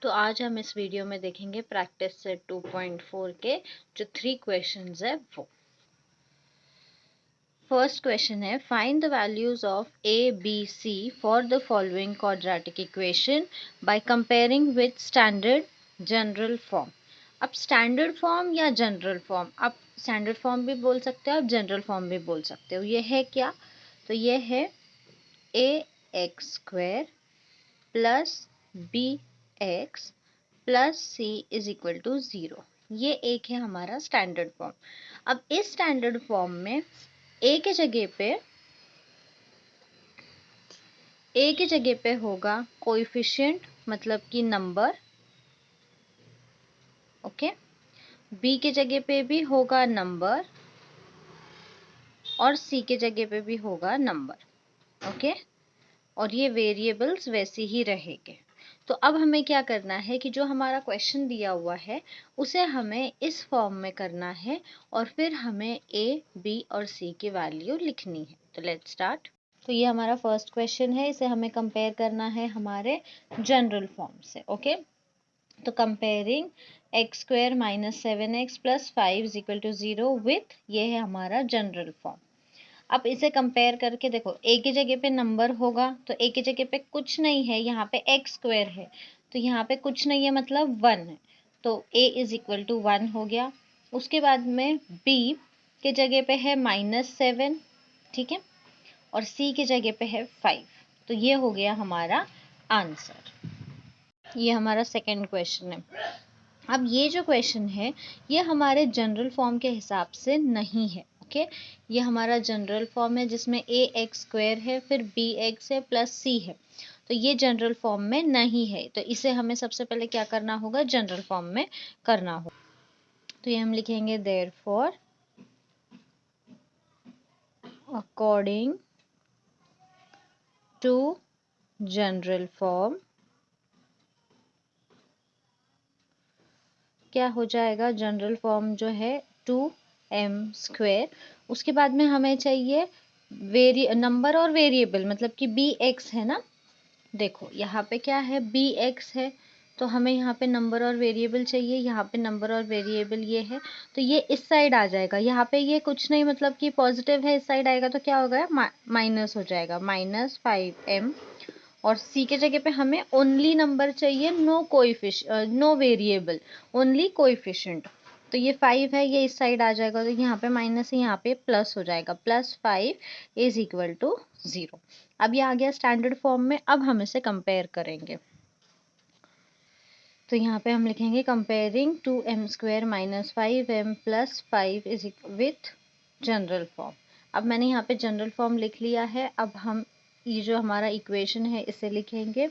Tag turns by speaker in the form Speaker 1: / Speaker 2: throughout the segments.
Speaker 1: तो आज हम इस वीडियो में देखेंगे प्रैक्टिस सेट 2.4 के जो 3 क्वेश्चंस है वो। फर्स्ट क्वेश्चन है find the values of A B C for the following quadratic equation by comparing with standard general form. अब स्टैंडर्ड फॉर्म या जनरल फॉर्म, आप स्टैंडर्ड फॉर्म भी बोल सकते हो, आप जनरल फॉर्म भी बोल सकते हो। ये है क्या? तो ये है a x square plus b x plus c is equal to 0। ये एक है हमारा स्टैंडर्ड फॉर्म। अब इस स्टैंडर्ड फॉर्म में ए के जगह पे होगा कोएफिशिएंट, मतलब कि नंबर। ओके, बी के जगह पे भी होगा नंबर और सी के जगह पे भी होगा नंबर। ओके, और ये वेरिएबल्स वैसे ही रहेंगे। तो अब हमें क्या करना है कि जो हमारा क्वेश्चन दिया हुआ है उसे हमें इस फॉर्म में करना है और फिर हमें ए, बी और सी की वैल्यू लिखनी है। तो लेट्स स्टार्ट। तो ये हमारा फर्स्ट क्वेश्चन है, इसे हमें कंपेयर करना है हमारे जनरल फॉर्म से। ओके, तो comparing X square minus 7x plus 5 is equal to 0 with, ये है हमारा जनरल फॉर्म। अब इसे कंपेयर करके देखो, ए की जगह पे नंबर होगा तो ए की जगह पे कुछ नहीं है, यहाँ पे एक्स स्क्वायर है तो यहाँ पे कुछ नहीं है, मतलब 1 है, तो ए इज इक्वल टू 1 हो गया। उसके बाद में बी के जगह पे है -7, ठीक है, और सी के जगह पे है 5। तो ये हो गया हमारा आंसर। ये हमारा सेकेंड क्वेश्चन है। अब ये जो क्वेश्चन है ये हमारे जनरल फॉर्म के हिसाब से नहीं है। ओके, ये हमारा जनरल फॉर्म है जिसमें ए एक्स स्क्वायर है, फिर बी एक्स है प्लस सी है। तो ये जनरल फॉर्म में नहीं है, तो इसे हमें सबसे पहले क्या करना होगा, जनरल फॉर्म में करना होगा। तो ये हम लिखेंगे therefore according to general form क्या हो जाएगा, जनरल फॉर्म जो है 2m²। उसके बाद में हमें चाहिए नंबर और वेरिएबल, मतलब कि बी एक्स है ना। देखो यहाँ पे क्या है, बी एक्स है, तो हमें यहाँ पे नंबर और वेरिएबल चाहिए। यहाँ पे नंबर और वेरिएबल ये है, तो ये इस साइड आ जाएगा। यहाँ पे ये कुछ नहीं, मतलब कि पॉजिटिव है, इस साइड आएगा तो क्या होगा, माइनस हो जाएगा, -5m। और सी के जगह पे हमें ओनली नंबर चाहिए, नो वेरिएबल, ओनली कोएफिशिएंट। तो ये 5 है, ये इस साइड आ जाएगा, तो यहाँ पे माइनस है, यहाँ पे प्लस हो जाएगा, +5 इज इक्वल टू 0। अब ये आ गया स्टैंडर्ड फॉर्म में। अब हम इसे कंपेयर करेंगे, तो यहाँ पे हम लिखेंगे comparing 2m² minus 5m plus 5 is with general form. अब मैंने यहाँ पे जनरल फॉर्म लिख लिया है। अब हम ये जो हमारा इक्वेशन है इसे लिखेंगे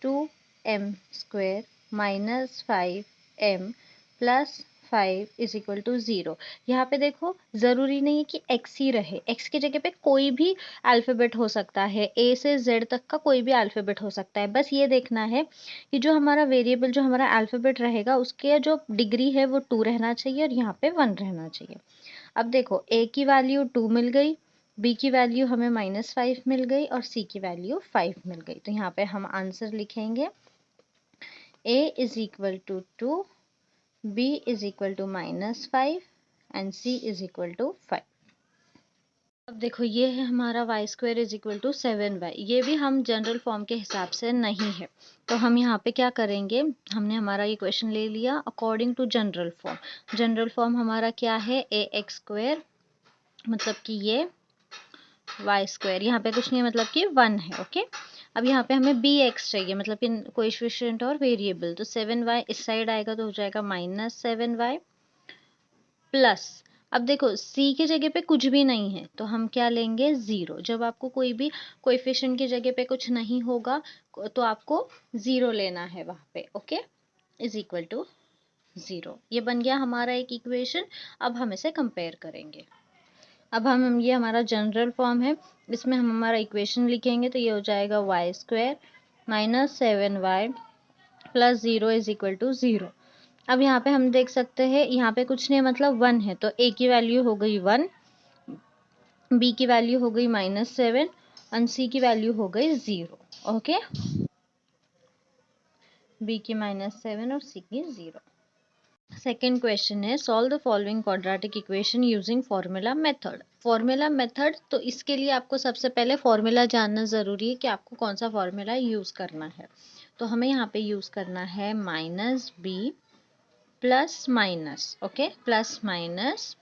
Speaker 1: 2m² minus 5m plus 5 is equal to 0। यहाँ पे देखो, ज़रूरी नहीं है कि x ही रहे, x की जगह पे कोई भी अल्फ़ाबेट हो सकता है, a से z तक का कोई भी अल्फ़ाबेट हो सकता है। बस ये देखना है कि जो हमारा वेरिएबल, जो हमारा अल्फ़ाबेट रहेगा उसके जो डिग्री है वो 2 रहना चाहिए और यहाँ पे 1 रहना चाहिए। अब देखो, a की वैल्यू 2 मिल गई, b की वैल्यू हमें -5 मिल गई और c की वैल्यू 5 मिल गई। तो यहाँ पे हम आंसर लिखेंगे a is equal to 2, b is equal to -5 and c is equal to 5। अब देखो, ये है हमारा y² is equal to 7y। ये भी हम जनरल फॉर्म के हिसाब से नहीं है, तो हम यहाँ पे क्या करेंगे, हमने हमारा ये क्वेश्चन ले लिया according to general form. General form हमारा क्या है, ax², मतलब कि ये y², यहाँ पे कुछ नहीं है, मतलब कि 1 है। ओके, अब यहाँ पे हमें bx चाहिए, मतलब कि कोएफिशिएंट और वेरिएबल। तो 7y इस साइड आएगा तो हो जाएगा -7y प्लस, अब देखो c की जगह पे कुछ भी नहीं है तो हम क्या लेंगे, 0। जब आपको कोई भी कोएफिशिएंट की जगह पे कुछ नहीं होगा तो आपको 0 लेना है वहाँ पे। Okay, is equal to 0। ये बन गया हमारा एक इक्वेशन। अब हम इसे कंपेयर करेंगे। अब हम ये हमारा जनरल फॉर्म है, इसमें हम हमारा इक्वेशन लिखेंगे, तो ये हो जाएगा y² minus 7y plus 0 is equal to 0। अब यहाँ पे हम देख सकते हैं, यहाँ पे कुछ नहीं, मतलब 1 है, तो a की वैल्यू हो गई 1, b की वैल्यू हो गई -7 और c की वैल्यू हो गई 0। ओके, बी की -7 और सी की 0। सेकेंड क्वेश्चन है solve the following quadratic equation using formula method. Formula method, तो इसके लिए आपको सबसे पहले फॉर्मूला जानना ज़रूरी है कि आपको कौन सा फॉर्मूला यूज़ करना है। तो हमें यहाँ पे यूज़ करना है -b plus minus, okay, plus minus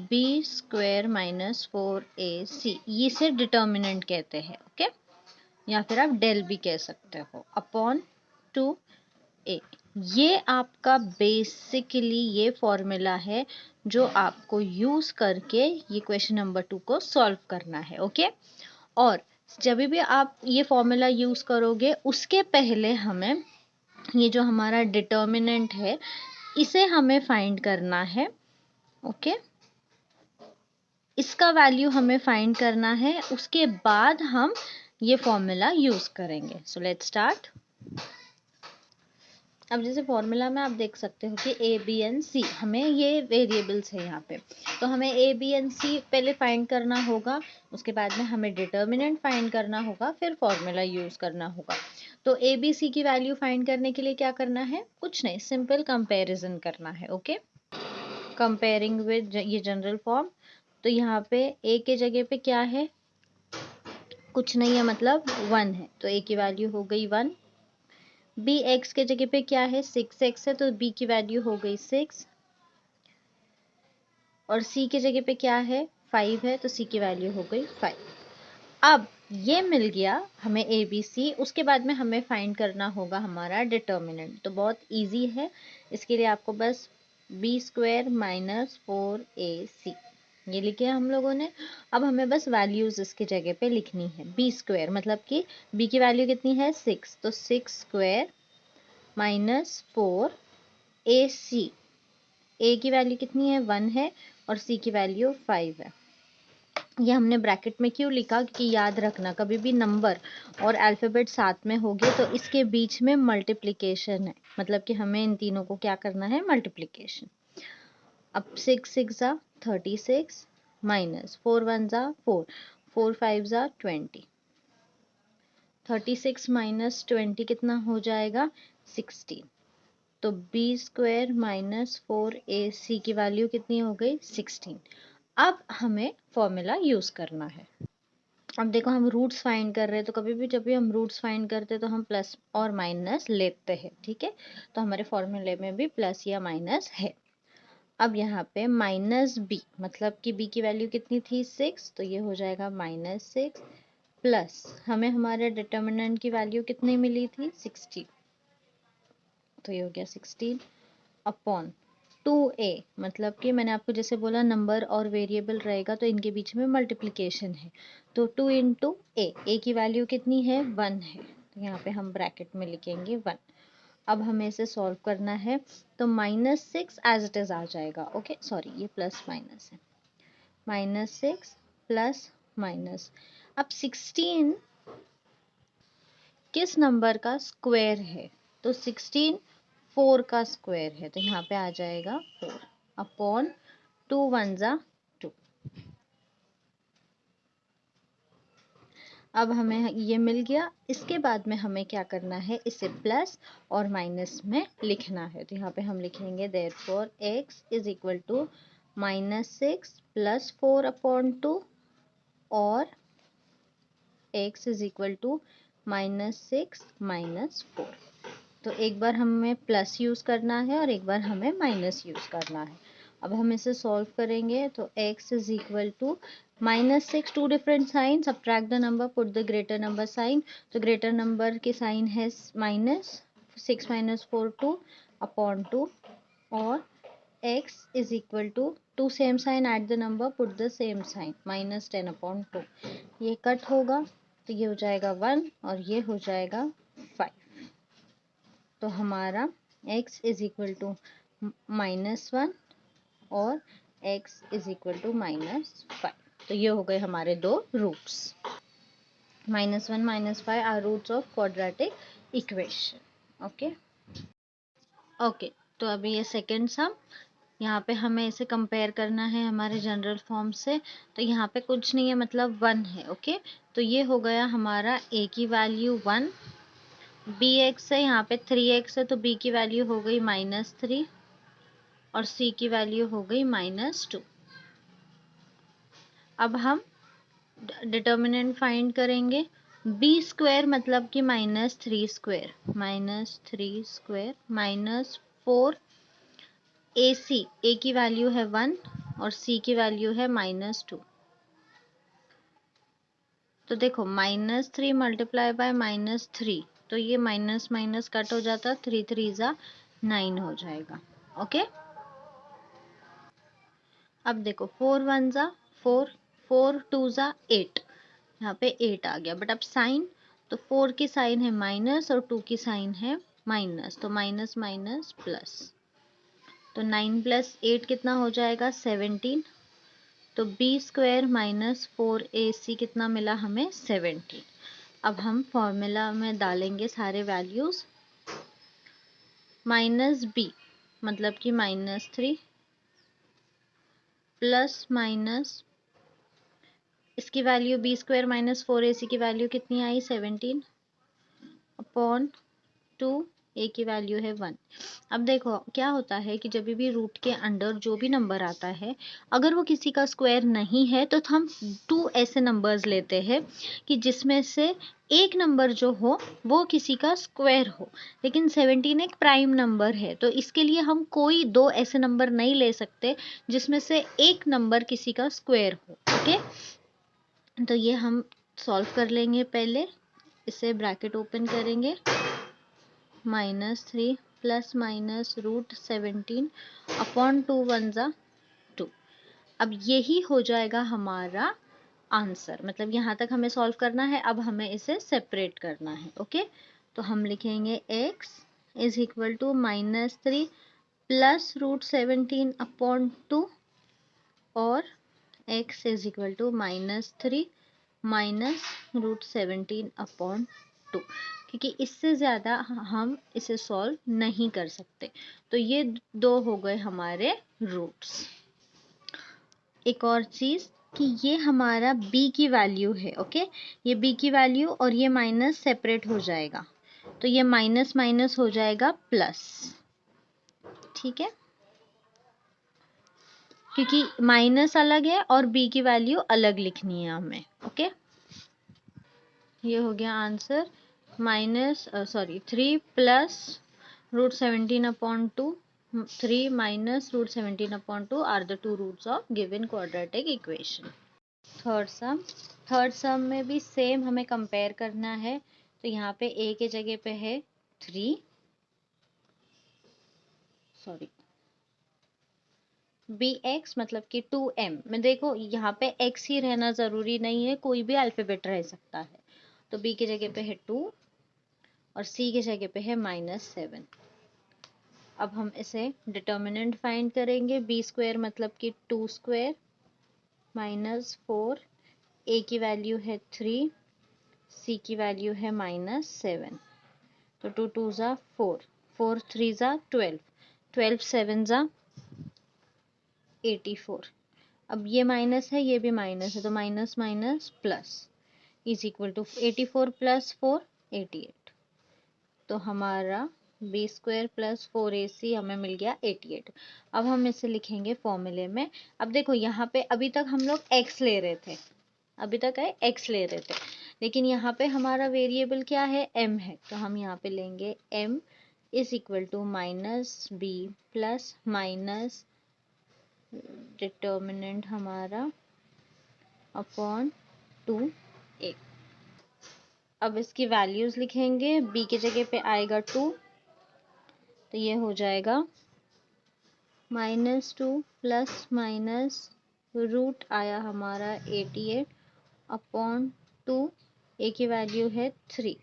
Speaker 1: b² - 4ac, ये से डिटर्मिनेंट कहते हैं, ओके, या फिर आप डेल भी कह सकते हो, अपॉन 2a। ये आपका बेसिकली ये फॉर्मूला है जो आपको यूज करके ये क्वेश्चन नंबर 2 को सॉल्व करना है, ओके। और जब भी आप ये फॉर्मूला यूज करोगे उसके पहले हमें ये जो हमारा डिटर्मिनेंट है इसे हमें फाइंड करना है, ओके। इसका वैल्यू हमें फाइंड करना है, उसके बाद हम ये फॉर्मूला यूज करेंगे। So let's start. अब जैसे फॉर्मूला में आप देख सकते हो कि ए बी एंड सी, हमें ये वेरिएबल्स है यहाँ पे, तो हमें ए बी एंड सी पहले फाइंड करना होगा, उसके बाद में हमें डिटर्मिनेंट फाइंड करना होगा, फिर फॉर्मूला यूज करना होगा। तो ए बी सी की वैल्यू फाइंड करने के लिए क्या करना है, कुछ नहीं, सिंपल कंपैरिजन करना है, ओके। कंपेयरिंग विद ये जनरल फॉर्म, तो यहाँ पे ए के जगह पे क्या है, कुछ नहीं है, मतलब 1 है, तो ए की वैल्यू हो गई 1। बी एक्स के जगह पे क्या है, 6x है, तो बी की वैल्यू हो गई 6। और सी के जगह पे क्या है, 5 है, तो सी की वैल्यू हो गई 5। अब ये मिल गया हमें ए बी सी, उसके बाद में हमें फाइंड करना होगा हमारा डिटर्मिनेंट। तो बहुत इजी है, इसके लिए आपको बस b² - 4ac ये लिखे हम लोगों ने। अब हमें बस वैल्यूज इसकी जगह पे लिखनी है। b² मतलब कि b की वैल्यू कितनी है, 6, तो 6² - 4ac, a की वैल्यू कितनी है, 1 है, और c की वैल्यू 5 है। ये हमने ब्रैकेट में क्यों लिखा, क्योंकि याद रखना कभी भी नंबर और अल्फ़ाबेट साथ में होंगे तो इसके बीच में मल्टीप्लिकेशन है, मतलब कि हमें इन तीनों को क्या करना है, मल्टीप्लिकेशन। अब 6 6 ज़ा 36 माइनस 4 1 ज़ा 4, 4 5 ज़ा 20, 36 माइनस 20 कितना हो जाएगा, 16। तो b² - 4ac की वैल्यू कितनी हो गई, 16। अब हमें फॉर्मूला यूज करना है। अब देखो हम रूट्स फाइंड कर रहे हैं, तो कभी भी जब भी हम रूट्स फाइंड करते हैं तो हम प्लस और माइनस लेते हैं, ठीक है। तो हमारे फॉर्मूले में भी प्लस या माइनस है। अब यहाँ पे -b मतलब कि b की वैल्यू कितनी थी, 6, तो ये हो जाएगा -6 प्लस हमें हमारे डिटर्मिनेंट की वैल्यू कितनी मिली थी, 16, तो ये हो गया 16 अपॉन 2a, मतलब कि मैंने आपको जैसे बोला नंबर और वेरिएबल रहेगा तो इनके बीच में मल्टीप्लिकेशन है, तो 2 इंटू ए की वैल्यू कितनी है, 1 है, तो यहाँ पे हम ब्रैकेट में लिखेंगे 1। अब हमें इसे सॉल्व करना है, तो -6 एज इट इज आ जाएगा, ओके, सॉरी ये प्लस माइनस है, -6 प्लस माइनस। अब 16 किस नंबर का स्क्वायर है, तो 16 4 का स्क्वायर है, तो यहाँ पे आ जाएगा 4 अपॉन 2 1 ज़ा 2। अब हमें ये मिल गया, इसके बाद में हमें क्या करना है, इसे प्लस और माइनस में लिखना है। तो यहाँ पे हम लिखेंगे therefore x is equal to -6 plus 4 upon 2 और x is equal to -6 minus 4। तो एक बार हमें प्लस यूज़ करना है और एक बार हमें माइनस यूज़ करना है। अब हम इसे सॉल्व करेंगे, तो x is equal to -6, two different sign, subtract the number, put the greater number sign, तो ग्रेटर नंबर के साइन है माइनस, 6 - 4 2 अपॉन 2 और x is equal to same sign, add the number, put the same sign, -10 upon 2। ये cut होगा तो ये हो जाएगा 1 और ये हो जाएगा 5। तो हमारा x इज इक्वल टू -1 और x इज इक्वल टू -5। तो ये हो गए हमारे दो roots. -1 -5 are roots of quadratic equation, okay. Okay, तो अभी ये सेकेंड सम, यहाँ पे हमें इसे कंपेयर करना है हमारे जनरल फॉर्म से, तो यहाँ पे कुछ नहीं है, मतलब 1 है, ओके। तो ये हो गया हमारा a की वैल्यू 1 बी एक्स है, यहाँ पे 3x है, तो b की वैल्यू हो गई -3 और c की वैल्यू हो गई -2। अब हम डिटर्मिनेंट फाइंड करेंगे। बी स्क्वायर मतलब कि -3 स्क्वायर, -4 AC, a की वैल्यू है 1 और c की वैल्यू है -2। तो देखो -3 मल्टीप्लाई बाय -3, तो ये माइनस माइनस कट हो जाता, 3 3 जा 9 हो जाएगा। ओके, अब देखो 4 1 जा 4, 4 2 जा 8, यहाँ पे 8 आ गया, बट अब साइन, तो 4 की साइन है माइनस और 2 की साइन है माइनस, तो माइनस माइनस प्लस, तो 9 + 8 कितना हो जाएगा 17, तो बी स्क्वायर -4AC कितना मिला हमें 17। अब हम फॉर्मूला में डालेंगे सारे वैल्यूज। -b मतलब कि -3 प्लस माइनस इसकी वैल्यू बी स्क्वायर -4AC की वैल्यू कितनी आई 17 अपॉन 2, ए की वैल्यू है 1। अब देखो क्या होता है कि जब भी रूट के अंडर जो भी नंबर आता है, अगर वो किसी का स्क्वायर नहीं है तो हम 2 ऐसे नंबर्स लेते हैं कि जिसमें से एक नंबर जो हो वो किसी का स्क्वायर हो, लेकिन 17 एक प्राइम नंबर है, तो इसके लिए हम कोई 2 ऐसे नंबर नहीं ले सकते जिसमें से एक नंबर किसी का स्क्वायर हो। ओके, तो ये हम सॉल्व कर लेंगे। पहले इसे ब्रैकेट ओपन करेंगे, -3 प्लस माइनस √17 अपॉन 2 1 जा 2। अब यही हो जाएगा हमारा आंसर, मतलब यहाँ तक हमें सॉल्व करना है, अब हमें इसे सेपरेट करना है। ओके, तो हम लिखेंगे x is equal to -3 plus √17 upon 2 और x is equal to -3 minus √17 upon 2, क्योंकि इससे ज़्यादा हम इसे सॉल्व नहीं कर सकते। तो ये दो हो गए हमारे रूट्स। एक और चीज़ कि ये हमारा b की वैल्यू है। ओके, ये b की वैल्यू और ये माइनस सेपरेट हो जाएगा, तो ये माइनस माइनस हो जाएगा प्लस। ठीक है, क्योंकि माइनस अलग है और b की वैल्यू अलग लिखनी है हमें। ओके, ये हो गया answer. -3 plus √17 upon 2, 3 minus √17 upon 2 are the two roots of given quadratic equation. Third sum में भी सेम हमें कंपेयर करना है, तो यहाँ पे a के जगह पे है 3, bx मतलब कि 2m में देखो यहाँ पे x ही रहना ज़रूरी नहीं है, कोई भी अल्फ़ाबेट रह सकता है, तो b की जगह पे है 2 और c की जगह पे है -7। अब हम इसे डिटर्मिनेंट फाइंड करेंगे। बी स्क्वायर मतलब कि 2 स्क्वायर -4, a की वैल्यू है 3, c की वैल्यू है -7, तो 2 2 जा 4, 4 3 जा 12, 12 7 जा 84। अब ये माइनस है, ये भी माइनस है, तो minus minus plus is equal to 84 + 4 88। तो हमारा बी स्क्वायर प्लस 4AC हमें मिल गया 88। अब हम इसे लिखेंगे फॉर्मूले में। अब देखो यहाँ पे अभी तक हम लोग x ले रहे थे, अभी तक है x ले रहे थे, लेकिन यहाँ पे हमारा वेरिएबल क्या है m है, तो हम यहाँ पे लेंगे m is equal to -b plus minus determinant हमारा अपॉन 2a। अब इसकी वैल्यूज लिखेंगे। b की जगह पे आएगा 2, तो ये हो जाएगा -2 प्लस माइनस रूट आया हमारा 88 अपॉन 2, a की वैल्यू है 3,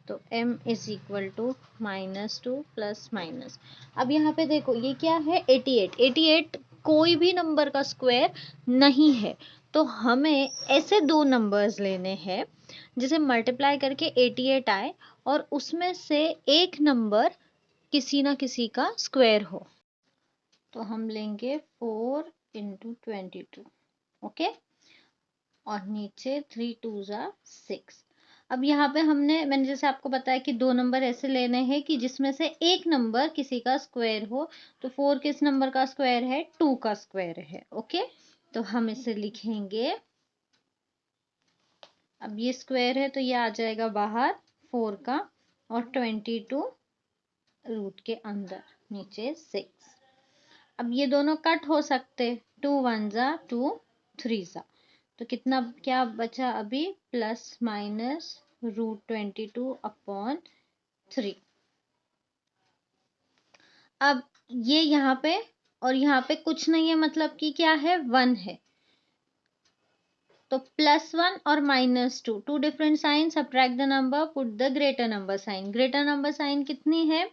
Speaker 1: तो m is equal to -2 plus minus. अब यहाँ पे देखो ये क्या है 88, 88 कोई भी नंबर का स्क्वायर नहीं है, तो हमें ऐसे दो नंबर्स लेने हैं जिसे मल्टीप्लाई करके 88 आए और उसमें से एक नंबर किसी ना किसी का स्क्वायर हो। तो हम लेंगे 4 × 22। ओके, और नीचे 3 2 जा 6। अब यहाँ पे मैंने जैसे आपको बताया कि 2 नंबर ऐसे लेने हैं कि जिसमें से एक नंबर किसी का स्क्वायर हो। तो 4 किस नंबर का स्क्वायर है? 2 का स्क्वायर है। ओके, तो हम इसे लिखेंगे, अब ये स्क्वायर है तो ये आ जाएगा बाहर 4 का, और 22 रूट के अंदर, नीचे 6। अब ये दोनों कट हो सकते, 2 1 जा 2 3 जा, तो कितना क्या बचा अभी? Plus minus √22/3। अब ये यहाँ पे और यहाँ पे कुछ नहीं है, मतलब कि क्या है? 1 है, तो +1 और -2, two different sign, subtract the number, put the greater number sign. Greater number sign कितनी है?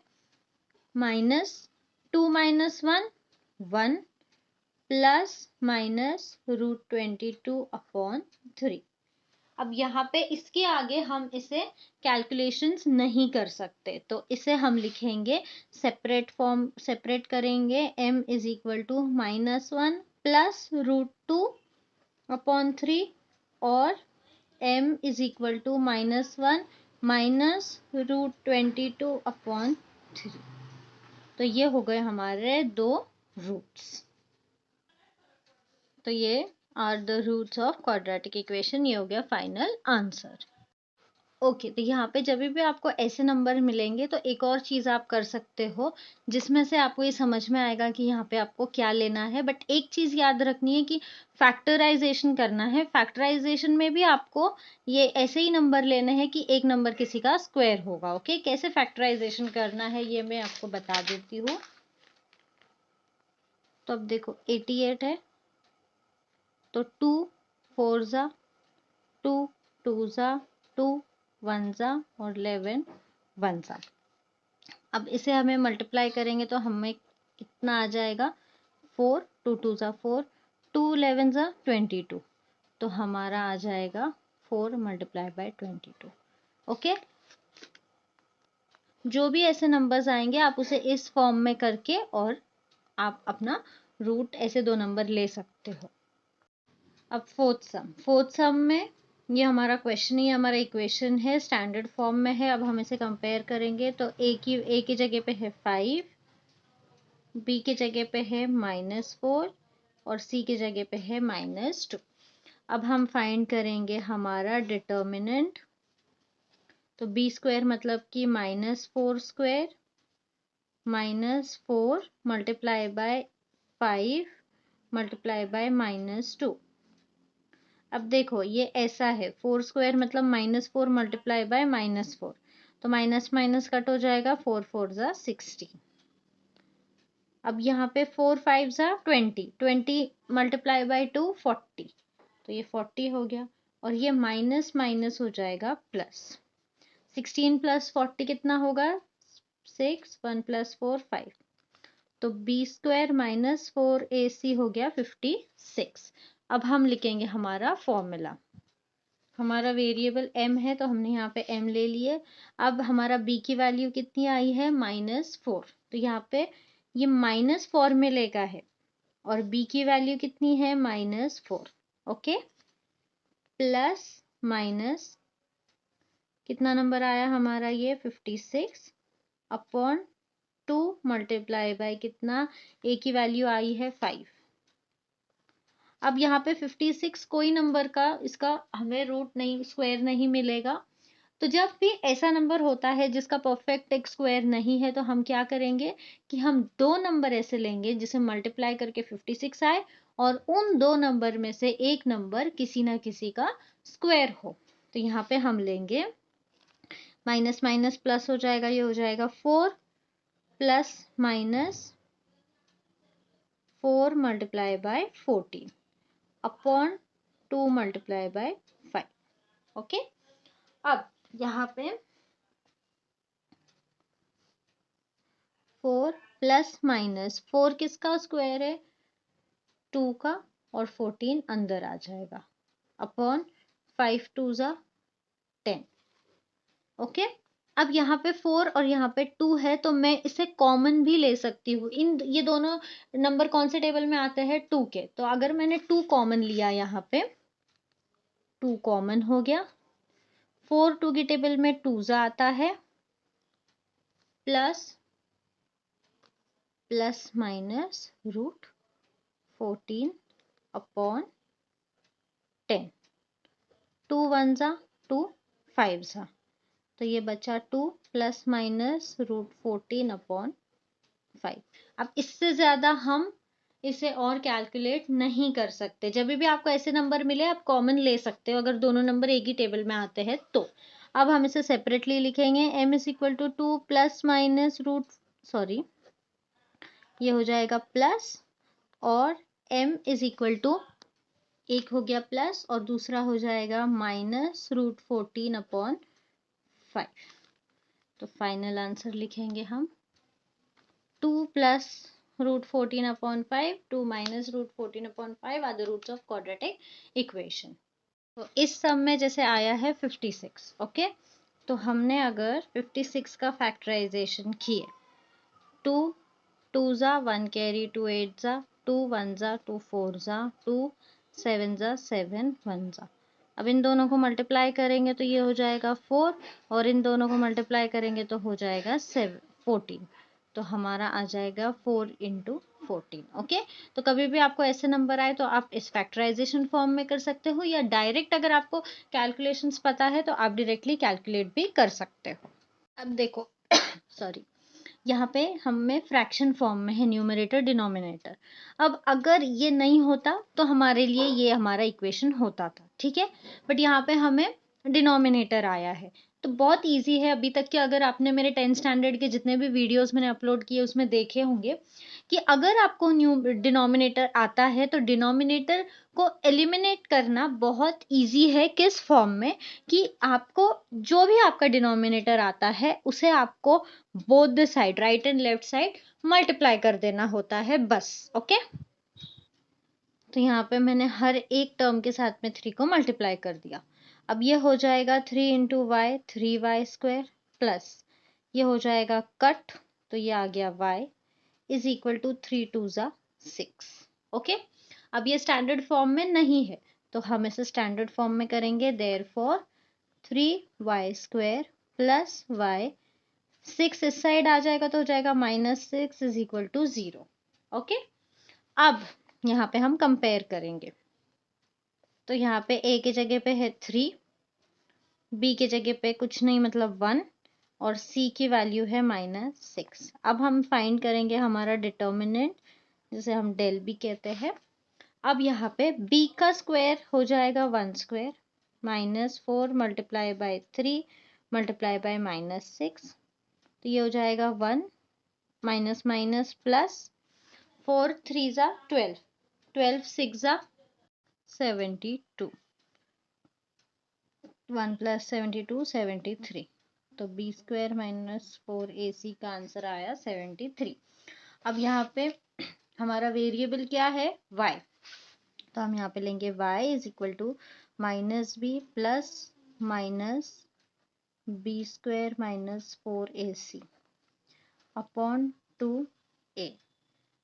Speaker 1: -2 - 1 1, प्लस माइनस √22/3। अब यहाँ पे इसके आगे हम इसे कैलकुलेशंस नहीं कर सकते, तो इसे हम लिखेंगे सेपरेट फॉर्म, सेपरेट करेंगे। m = -1 प्लस √2/3 और m = -1 माइनस √22/3। तो ये हो गए हमारे 2 रूट्स। तो ये are the roots of quadratic equation. ये हो गया फाइनल आंसर। ओके, तो यहाँ पे जब भी आपको ऐसे नंबर मिलेंगे तो एक और चीज़ आप कर सकते हो, जिसमें से आपको ये समझ में आएगा कि यहाँ पे आपको क्या लेना है। बट एक चीज़ याद रखनी है कि फैक्टराइजेशन करना है। फैक्टराइजेशन में भी आपको ये ऐसे ही नंबर लेने हैं कि एक नंबर किसी का स्क्वायर होगा। ओके, कैसे फैक्टराइजेशन करना है ये मैं आपको बता देती हूँ। तो अब देखो 88 है, तो 2 4 जा 2 2 जा 2 1 जा और 11 1 जा। अब इसे हमें मल्टीप्लाई करेंगे तो हमें कितना आ जाएगा? 4 2 2 जा 4, 2 11 जा 22, तो हमारा आ जाएगा 4 × 22। ओके, जो भी ऐसे नंबर्स आएंगे आप उसे इस फॉर्म में करके और आप अपना रूट ऐसे 2 नंबर ले सकते हो। अब फोर्थ सम में ये हमारा क्वेश्चन ही हमारा इक्वेशन है, स्टैंडर्ड फॉर्म में है। अब हम इसे कंपेयर करेंगे तो ए की जगह पे है 5, बी की जगह पे है -4 और सी की जगह पे है -2। अब हम फाइंड करेंगे हमारा डिटर्मिनेंट। तो b² मतलब कि -4² -4 मल्टीप्लाई बाय 5 मल्टीप्लाई बाय -2। अब देखो ये ऐसा है, 4² मतलब -4 मल्टीप्लाई बाय -4, तो माइनस माइनस कट हो जाएगा, 4 4 जा 60। अब यहाँ पे 4 5 जा 20 मल्टीप्लाई बाय 2 40, तो ये 40 हो गया, और ये माइनस माइनस हो जाएगा प्लस। 16 + 40 कितना होगा? 6 1 + 4 5, तो b² - 4ac हो गया 56। अब हम लिखेंगे हमारा फॉर्मूला। हमारा वेरिएबल m है तो हमने यहाँ पे m ले लिए। अब हमारा b की वैल्यू कितनी आई है? -4, तो यहाँ पे ये माइनस फॉर्मूले का है, और b की वैल्यू कितनी है? -4। ओके, प्लस माइनस कितना नंबर आया हमारा? ये 56/2 मल्टीप्लाई बाय कितना? a की वैल्यू आई है 5। अब यहाँ पे 56 कोई नंबर का इसका हमें रूट नहीं, स्क्वायर नहीं मिलेगा। तो जब भी ऐसा नंबर होता है जिसका परफेक्ट एक स्क्वायर नहीं है, तो हम क्या करेंगे कि हम 2 नंबर ऐसे लेंगे जिसे मल्टीप्लाई करके 56 आए, और उन 2 नंबर में से एक नंबर किसी ना किसी का स्क्वायर हो। तो यहाँ पे हम लेंगे माइनस माइनस प्लस हो जाएगा, ये हो जाएगा 4 plus minus 4 multiply by 14 upon 2 multiply by 5। Okay, अब यहाँ पे 4 प्लस माइनस 4 किसका स्क्वायर है? 2 का, और 14 अंदर आ जाएगा, अपॉन 5 2 जा 10। ओके, अब यहाँ पे 4 और यहाँ पे 2 है, तो मैं इसे कॉमन भी ले सकती हूँ। ये दोनों नंबर कौन से टेबल में आते हैं? 2 के। तो अगर मैंने 2 कॉमन लिया, यहाँ पे 2 कॉमन हो गया, 4 2 की टेबल में 2 जा आता है, प्लस माइनस √14 अपॉन 10। 2 1 जा 2, 5 जा, तो ये बचा 2 प्लस माइनस √14 अपॉन 5। अब इससे ज़्यादा हम इसे और कैलकुलेट नहीं कर सकते। जब भी आपको ऐसे नंबर मिले आप कॉमन ले सकते हो, अगर दोनों नंबर एक ही टेबल में आते हैं तो। अब हम इसे सेपरेटली लिखेंगे, m is equal to 2 plus minus ये हो जाएगा प्लस, और m इज इक्वल टू, एक हो गया प्लस और दूसरा हो जाएगा माइनस √14 अपॉन 5। तो फाइनल आंसर लिखेंगे हम 2 plus √14 upon 5, 2 minus √14 upon 5 are the roots of quadratic equation. तो इस सम में जैसे आया है 56, ओके। तो हमने अगर 56 का फैक्टराइजेशन किए, 2 2 जा 1 कैरी, 2 8 जा 2 1 जा 2 4 जा 2 7 जा 7 1 जा। अब इन दोनों को मल्टीप्लाई करेंगे तो ये हो जाएगा 4, और इन दोनों को मल्टीप्लाई करेंगे तो हो जाएगा 14। तो हमारा आ जाएगा 4 इंटू 14, ओके। तो कभी भी आपको ऐसे नंबर आए तो आप इस फैक्टराइजेशन फॉर्म में कर सकते हो, या डायरेक्ट अगर आपको कैलकुलेशंस पता है तो आप डायरेक्टली कैलकुलेट भी कर सकते हो। अब देखो सॉरी, यहाँ पे हमें फ्रैक्शन फॉर्म में है न्यूमरेटर डिनोमिनेटर। अब अगर ये नहीं होता तो हमारे लिए ये हमारा इक्वेशन होता था, ठीक है। बट यहाँ पे हमें डिनोमिनेटर आया है, तो बहुत इजी है। अभी तक के अगर आपने मेरे 10th स्टैंडर्ड के जितने भी वीडियोस मैंने अपलोड किए उसमें देखे होंगे कि अगर आपको न्यू डिनोमिनेटर आता है तो डिनोमिनेटर को एलिमिनेट करना बहुत इजी है। किस फॉर्म में, कि आपको जो भी आपका डिनोमिनेटर आता है उसे आपको both the side, right and left side, multiply कर देना होता है बस, ओके। तो यहाँ पे मैंने हर एक टर्म के साथ में 3 को मल्टीप्लाई कर दिया। अब ये हो जाएगा 3 इंटू वाई, 3y² प्लस ये हो जाएगा कट, तो ये आ गया y इज इक्वल टू 3 2 जा 6, ओके। अब ये स्टैंडर्ड फॉर्म में नहीं है तो हम इसे स्टैंडर्ड फॉर्म में करेंगे, देयरफॉर 3y² प्लस y, 6 इस साइड आ जाएगा तो हो जाएगा -6 इज इक्वल टू 0, ओके। अब यहाँ पे हम कंपेयर करेंगे, तो यहाँ पे a के जगह पे है 3, b के जगह पे कुछ नहीं मतलब 1, और c की वैल्यू है -6। अब हम फाइंड करेंगे हमारा डिटर्मिनेंट, जिसे हम del b कहते हैं। अब यहाँ पे b का स्क्वायर हो जाएगा 1² -4 मल्टीप्लाई बाय 3 मल्टीप्लाई बाय -6, तो ये हो जाएगा 1 माइनस माइनस प्लस 4 3 जा 12, 12 6 जा 72, 1 प्लस 72 73, तो b² -4ac का आंसर आया 73। अब यहाँ पे हमारा वेरिएबल क्या है, y, तो हम यहाँ पे लेंगे y is equal to -b plus minus b² -4ac upon 2a।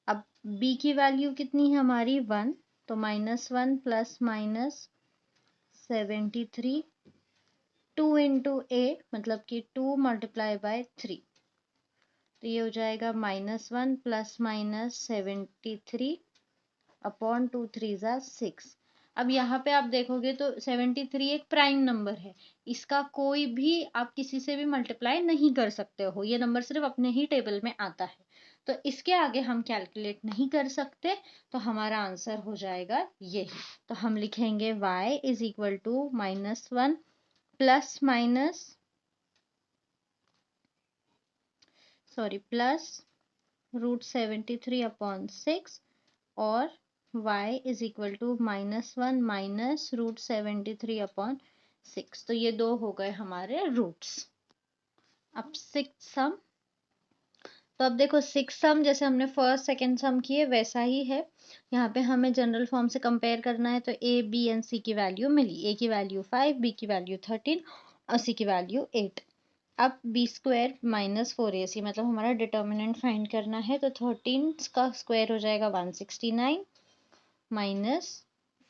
Speaker 1: अब b की वैल्यू कितनी है हमारी 1, तो -1 प्लस माइनस 73, 2 इंटू a मतलब कि 2 मल्टीप्लाई बाय 3, तो ये हो जाएगा -1 प्लस माइनस 73 अपॉन 2 3 जा 6। अब यहाँ पे आप देखोगे तो 73 एक प्राइम नंबर है, इसका कोई भी आप किसी से भी मल्टीप्लाई नहीं कर सकते हो, ये नंबर सिर्फ अपने ही टेबल में आता है, तो इसके आगे हम कैलकुलेट नहीं कर सकते, तो हमारा आंसर हो जाएगा यही। तो हम लिखेंगे y is equal to -1 plus √73 upon 6, और y is equal to -1 minus √73 upon 6, तो ये दो हो गए हमारे रूट्स। अब 6 सम, तो अब देखो 6 सम जैसे हमने फर्स्ट सेकंड सम किए वैसा ही है। यहाँ पे हमें जनरल फॉर्म से कंपेयर करना है, तो a b एंड c की वैल्यू मिली, a की वैल्यू 5, b की वैल्यू 13 और c की वैल्यू 8। अब b² -4ac मतलब हमारा डिटर्मिनेंट फाइंड करना है, तो 13 का स्क्वायर हो जाएगा 169 माइनस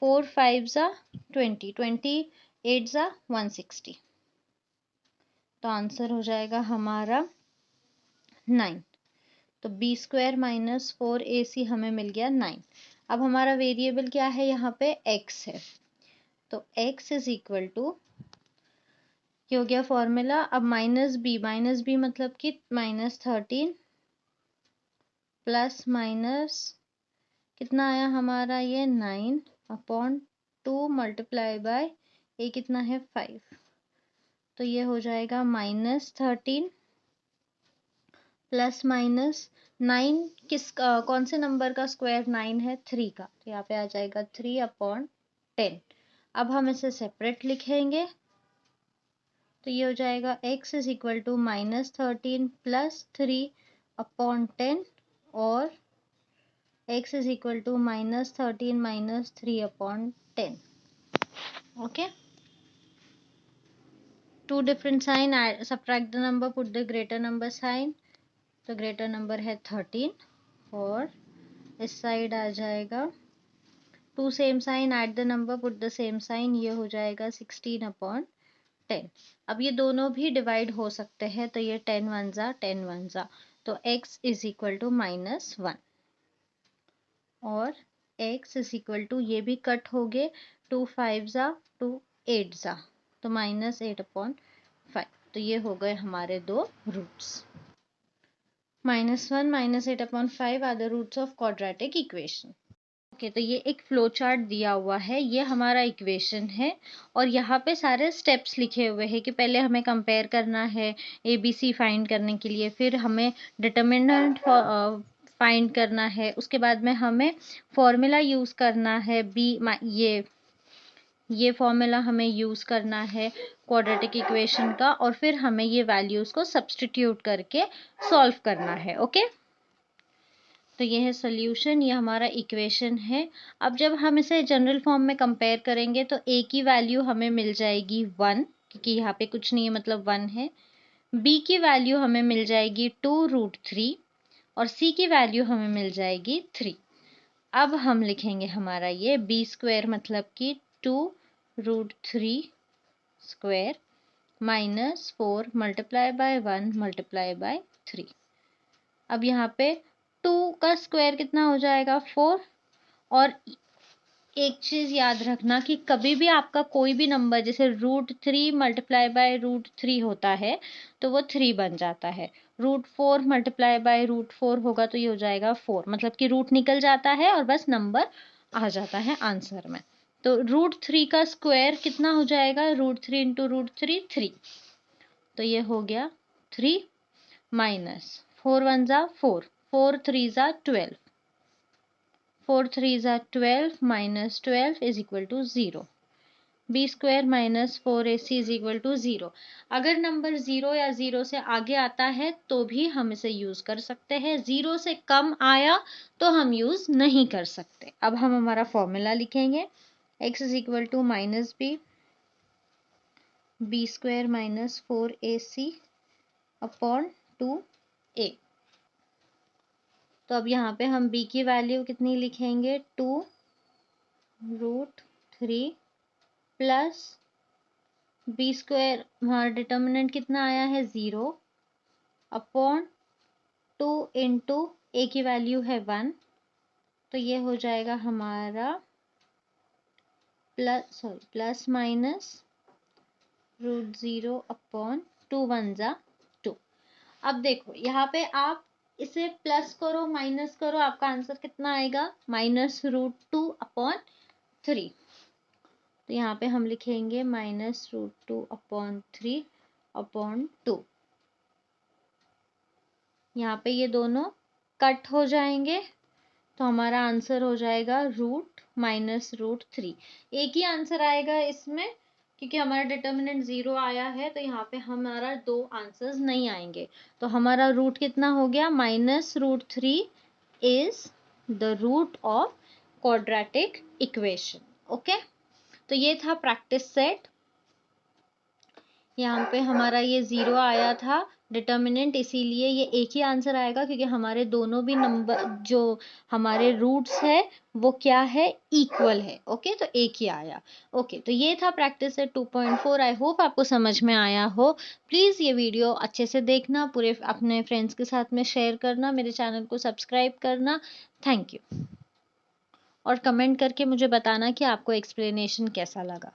Speaker 1: 4 5 जा 20, 28 जा 160, तो आंसर हो जाएगा हमारा 9। तो बी स्क्वायर माइनस 4ac हमें मिल गया 9। अब हमारा वेरिएबल क्या है, यहाँ पे x है, तो x इज इक्वल टू, ये हो गया फॉर्मूला। अब माइनस बी मतलब कि -13 प्लस माइनस कितना आया हमारा, ये 9 अपॉन 2 मल्टीप्लाई बाय ए कितना है 5, तो ये हो जाएगा -13 प्लस माइनस 9 कौन से नंबर का स्क्वायर 9 है, 3 का, तो यहाँ पे आ जाएगा 3 अपॉन 10। अब हम इसे सेपरेट लिखेंगे, तो ये हो जाएगा x is equal to -13 plus 3 upon 10 और x is equal to -13 minus 3 upon 10। Okay, two different sign, subtract the number, put the greater number sign. तो ग्रेटर नंबर है 13 और इस साइड आ जाएगा two same sign, add the number, put the same sign, ये हो जाएगा 16 upon 10। अब ये दोनों भी डिवाइड हो सकते हैं, तो ये 10 1 जा 10 1 जा, तो x इज इक्वल टू -1 और x इज इक्वल टू, ये भी कट हो गए, 2 5 जा 2 8 जा, तो -8 अपॉन 5, तो ये हो गए हमारे दो roots. -1 -8 upon 5 are the roots of quadratic equation. Okay, तो ये एक फ्लो चार्ट दिया हुआ है, ये हमारा इक्वेशन है और यहाँ पे सारे स्टेप्स लिखे हुए हैं कि पहले हमें कंपेयर करना है ABC फाइंड करने के लिए, फिर हमें डिटर्मिनेंट फाइंड करना है, उसके बाद में हमें फॉर्मूला यूज़ करना है ये फॉर्मूला हमें यूज़ करना है क्वाड्रेटिक इक्वेशन का, और फिर हमें ये वैल्यूज़ को सब्स्टिट्यूट करके सॉल्व करना है। ओके, तो ये है सोल्यूशन, ये हमारा इक्वेशन है। अब जब हम इसे जनरल फॉर्म में कंपेयर करेंगे तो a की वैल्यू हमें मिल जाएगी 1, क्योंकि यहाँ पे कुछ नहीं है मतलब 1 है। b की वैल्यू हमें मिल जाएगी 2√3 और c की वैल्यू हमें मिल जाएगी 3। अब हम लिखेंगे हमारा ये b स्क्वायर मतलब कि 2√3 square minus 4 multiply by 1 multiply by 3। अब यहाँ पे 2 का स्क्वायर कितना हो जाएगा 4, और एक चीज़ याद रखना कि कभी भी आपका कोई भी नंबर जैसे √3 मल्टीप्लाई बाय √3 होता है तो वो 3 बन जाता है, √4 मल्टीप्लाई बाय √4 होगा तो ये हो जाएगा 4, मतलब कि रूट निकल जाता है और बस नंबर आ जाता है आंसर में। तो √3 का स्क्वायर कितना हो जाएगा, √3 इंटू √3 3, तो ये हो गया 3 माइनस 4 1 जा 4, 4 3 जा 12, 4 3 जा 12 minus 12 is equal to 0। B square minus 4ac is equal to 0। अगर नंबर 0 या 0 से आगे आता है तो भी हम इसे यूज़ कर सकते हैं, 0 से कम आया तो हम यूज़ नहीं कर सकते। अब हम हमारा फॉर्मूला लिखेंगे, x is equal to -b square minus 4ac upon 2a। तो अब यहाँ पे हम b की वैल्यू कितनी लिखेंगे, 2√3 प्लस बी स्क्वायर, हमारा डिटर्मिनेंट कितना आया है 0 अपॉन 2 इंटू ए की वैल्यू है 1, तो ये हो जाएगा हमारा प्लस माइनस √0 अपॉन 2 1 जा 2। अब देखो यहाँ पे आप इसे प्लस करो माइनस करो, आपका आंसर कितना आएगा, -√2 अपॉन 3। तो यहाँ पे हम लिखेंगे -√2 अपॉन 3 अपॉन 2। यहाँ पे ये दोनों कट हो जाएंगे तो हमारा आंसर हो जाएगा √-√3। एक ही आंसर आएगा इसमें क्योंकि हमारा डिटर्मिनेंट 0 आया है, तो यहाँ पे हमारा दो आंसर्स नहीं आएंगे। तो हमारा रूट कितना हो गया, -√3 is the root of quadratic equation. Okay, तो ये था प्रैक्टिस सेट। यहाँ पे हमारा ये 0 आया था डिटर्मिनेंट इसीलिए ये एक ही आंसर आएगा क्योंकि हमारे दोनों भी नंबर जो हमारे रूट्स है वो क्या है, इक्वल है। ओके, तो एक ही आया। ओके, तो ये था प्रैक्टिस सेट 2.4। आई होप आपको समझ में आया हो। प्लीज़ ये वीडियो अच्छे से देखना, पूरे अपने फ्रेंड्स के साथ में शेयर करना, मेरे चैनल को सब्सक्राइब करना। Thank you. और कमेंट करके मुझे बताना कि आपको एक्सप्लेनेशन कैसा लगा।